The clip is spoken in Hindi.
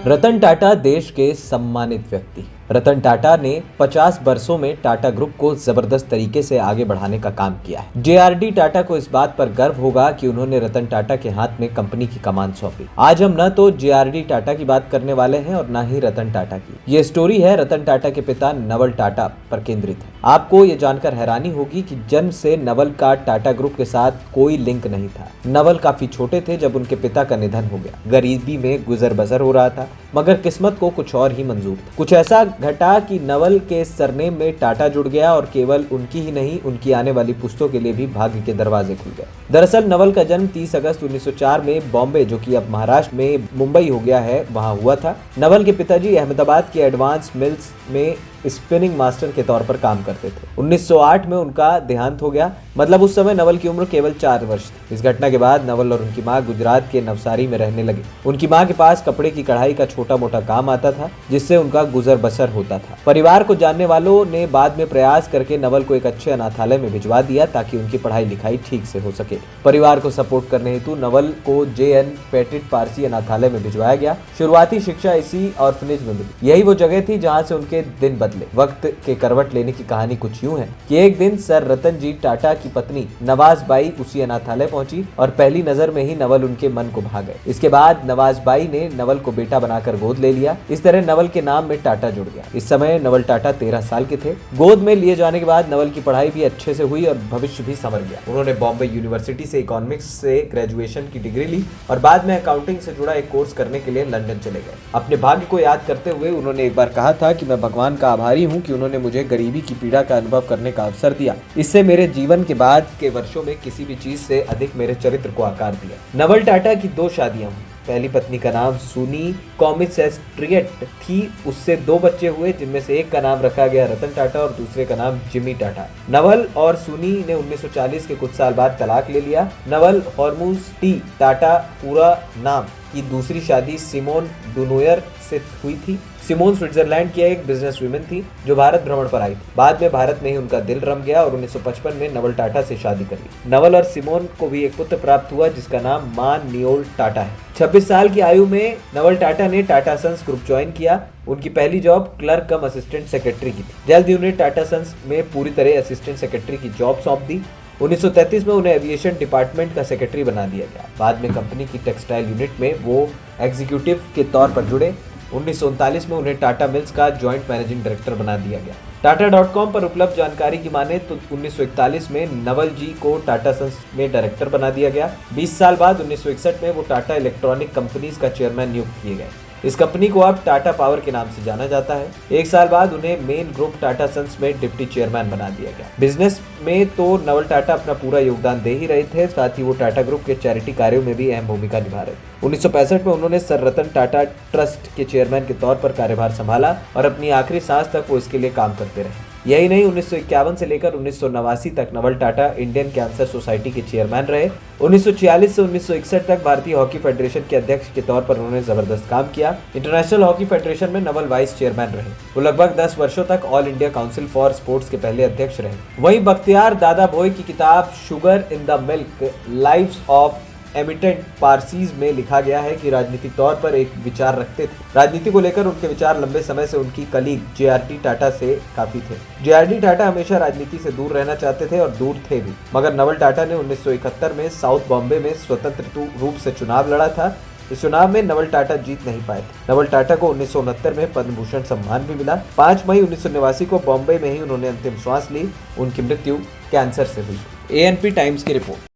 रतन टाटा देश के सम्मानित व्यक्ति। रतन टाटा ने 50 वर्षों में टाटा ग्रुप को जबरदस्त तरीके से आगे बढ़ाने का काम किया है। जेआरडी टाटा को इस बात पर गर्व होगा कि उन्होंने रतन टाटा के हाथ में कंपनी की कमान सौंपी। आज हम न तो जेआरडी टाटा की बात करने वाले हैं और न ही रतन टाटा की। ये स्टोरी है रतन टाटा के पिता नवल टाटा पर केंद्रित है। आपको ये जानकर हैरानी होगी कि जन्म से नवल का टाटा ग्रुप के साथ कोई लिंक नहीं था। नवल काफी छोटे थे जब उनके पिता का निधन हो गया। गरीबी में गुजर बसर हो रहा था, मगर किस्मत को कुछ और ही मंजूर था। कुछ ऐसा घटा कि नवल के सरनेम में टाटा जुड़ गया और केवल उनकी ही नहीं, उनकी आने वाली पुश्तों के लिए भी भाग्य के दरवाजे खुल गए। दरअसल नवल का जन्म 30 अगस्त 1904 में बॉम्बे, जो कि अब महाराष्ट्र में मुंबई हो गया है, वहां हुआ था। नवल के पिताजी अहमदाबाद के एडवांस मिल्स में स्पिनिंग मास्टर के तौर पर काम करते थे। 1908 में उनका देहांत हो गया, मतलब उस समय नवल की उम्र केवल 4 वर्ष थी। इस घटना के बाद नवल और उनकी मां गुजरात के नवसारी में रहने लगे। उनकी मां के पास कपड़े की कढ़ाई का छोटा मोटा काम आता था, जिससे उनका गुजर बसर होता था। परिवार को जानने वालों ने बाद में प्रयास करके नवल को एक अच्छे अनाथालय में भिजवा दिया ताकि उनकी पढ़ाई लिखाई ठीक से हो सके। परिवार को सपोर्ट करने हेतु नवल को JN पेटिट पारसी अनाथालय में भिजवाया गया। शुरुआती शिक्षा इसी ऑर्फनेज में मिली। यही वो जगह थी जहाँ से उनके दिन बदले। वक्त के करवट लेने की कहानी कुछ यूं है कि एक दिन सर रतन जी टाटा की पत्नी नवाज बाई उसी अनाथालय पहुंची और पहली नजर में ही नवल उनके मन को भा गए। इसके बाद नवाज बाई ने नवल को बेटा बनाकर गोद ले लिया। इस तरह नवल के नाम में टाटा जुड़ गया। इस समय नवल टाटा 13 साल के थे। गोद में लिए जाने के बाद नवल की पढ़ाई भी अच्छे से हुई और भविष्य भी संवर गया। उन्होंने बॉम्बे यूनिवर्सिटी से इकोनॉमिक्स से ग्रेजुएशन की डिग्री ली और बाद में अकाउंटिंग से जुड़ा एक कोर्स करने के लिए लंदन चले गए। अपने भाग्य को याद करते हुए उन्होंने एक बार कहा था कि मैं भगवान का आभारी हूँ कि उन्होंने मुझे गरीबी की पीड़ा का अनुभव करने का अवसर दिया। इससे मेरे जीवन के बाद के वर्षों में किसी भी चीज से अधिक मेरे चरित्र को आकार दिया। नवल टाटा की 2 शादियां हुई। पहली पत्नी का नाम सुनी कॉमिसेस्ट्रिएट थी। उससे 2 बच्चे हुए, जिनमें से एक का नाम रखा गया रतन टाटा और दूसरे का नाम जिमी टाटा। नवल और सुनी ने 1940 के कुछ साल बाद तलाक ले लिया। नवल हॉर्मूज टी टाटा पूरा नाम की दूसरी शादी सिमोन डुनोयर से हुई थी। सिमोन स्विट्जरलैंड की एक बिजनेस वुमेन थी जो भारत भ्रमण पर आई थी। बाद में भारत में ही उनका दिल रम गया और 1955 में नवल टाटा से शादी कर ली। नवल और सिमोन को भी एक पुत्र प्राप्त हुआ जिसका नाम मान नियोल टाटा है। 26 साल की आयु में नवल टाटा ने टाटा सन्स ग्रुप ज्वाइन किया। उनकी पहली जॉब क्लर्क कम असिस्टेंट सेक्रेटरी की थी। जल्द ही उन्हें टाटा सन्स में पूरी तरह असिस्टेंट सेक्रेटरी की जॉब सौंप दी। 1933 में उन्हें एविएशन डिपार्टमेंट का सेक्रेटरी बना दिया गया। बाद में कंपनी की टेक्सटाइल यूनिट में वो एग्जीक्यूटिव के तौर पर जुड़े। 1939 में उन्हें टाटा मिल्स का जॉइंट मैनेजिंग डायरेक्टर बना दिया गया। टाटा.com पर उपलब्ध जानकारी की माने तो 1941 में नवल जी को टाटा सन्स में डायरेक्टर बना दिया गया। 20 साल बाद 1961 में वो टाटा इलेक्ट्रॉनिक कंपनीज का चेयरमैन नियुक्त किए गए। इस कंपनी को अब टाटा पावर के नाम से जाना जाता है। 1 साल बाद उन्हें मेन ग्रुप टाटा सन्स में डिप्टी चेयरमैन बना दिया गया। बिजनेस में तो नवल टाटा अपना पूरा योगदान दे ही रहे थे, साथ ही वो टाटा ग्रुप के चैरिटी कार्यों में भी अहम भूमिका निभा रहे थे। 1965 में उन्होंने सर रतन टाटा ट्रस्ट के चेयरमैन के तौर पर कार्यभार संभाला और अपनी आखिरी सांस तक वो इसके लिए काम करते रहे। यही नहीं, 1951 से लेकर 1989 तक Naval Tata Indian cancer society के चेयरमैन रहे। 1946 से 1961 तक भारतीय हॉकी फेडरेशन के अध्यक्ष के तौर पर उन्होंने जबरदस्त काम किया। इंटरनेशनल हॉकी फेडरेशन में नवल वाइस चेयरमैन रहे। वो लगभग 10 वर्षों तक all India council for sports के पहले अध्यक्ष रहे। वहीं बख्तियार दादा भोई की किताब sugar in the milk lives of eminent Parsis में लिखा गया है कि राजनीतिक तौर पर एक विचार रखते थे। राजनीति को लेकर उनके विचार लंबे समय से उनकी कलीग जेआरडी टाटा से काफी थे। जेआरडी टाटा हमेशा राजनीति से दूर रहना चाहते थे और दूर थे भी, मगर नवल टाटा ने 1971 में साउथ बॉम्बे में स्वतंत्र रूप से चुनाव लड़ा था। इस चुनाव में नवल टाटा जीत नहीं पाए थे। नवल टाटा को 1969 में पद्म भूषण सम्मान भी मिला। 5 मई 1989 को बॉम्बे में ही उन्होंने अंतिम श्वास ली। उनकी मृत्यु कैंसर से हुई। ANP टाइम्स की रिपोर्ट।